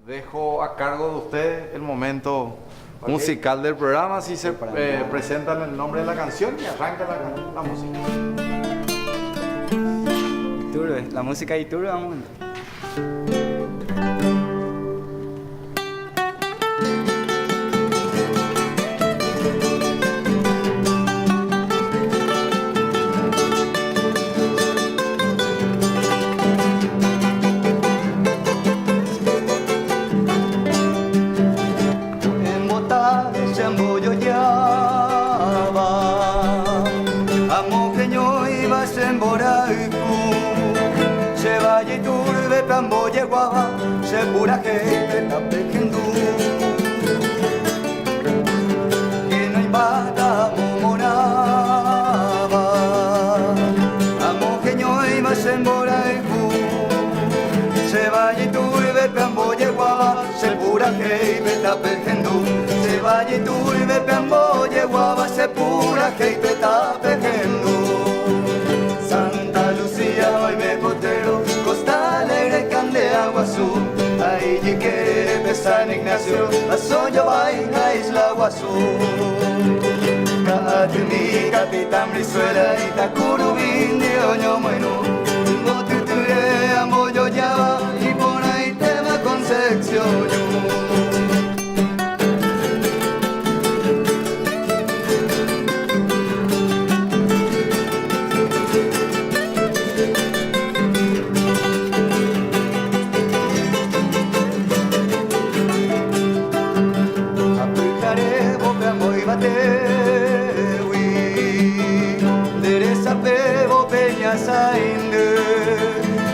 Dejo a cargo de ustedes el momento musical del programa, si se presentan el nombre de la canción y arranca la música. Iturbe, la música de Iturbe, vamos a ver. Tamboye guava, segura que te está pequendo. Que no hay bata moraba. Amo que no iba en Boraiku. Se vaya y turbe, tamboye guava, segura que te está pequendo. Se vaya y turbe, tamboye guava, segura que te está pequendo. Santa Lucía, hoy me potero. De agua azul, ahí llegué de San Ignacio, a Soya Baina, Isla Guazú. Katuni, Capitán Brizuela, Itacurubín, de Oño Bueno, Motuture, Amoyo Yaba, y por ahí te va Concepción.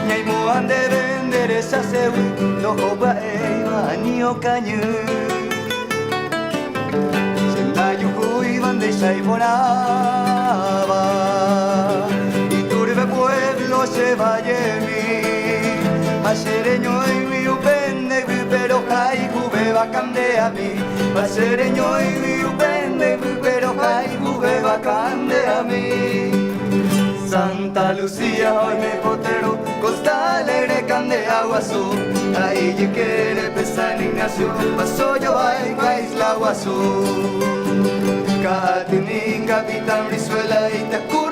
Nhai muan de vender esa sewi, no joba eva ni ocañu. Sendayu iban de Saimonaba, y turbe pueblo se vayemi. Asereño y mi upende, pero jaiku beba cande a mí. Asereño y mi upende, pero jaiku beba cande a mí. Santa Lucía, hoy me potero, Costa Alegre, Cande, Agua Azul. Ahí llegué de San Ignacio, pasó yo a Isla Guazú. Catini, Capitán Brizuela, Itacurubín.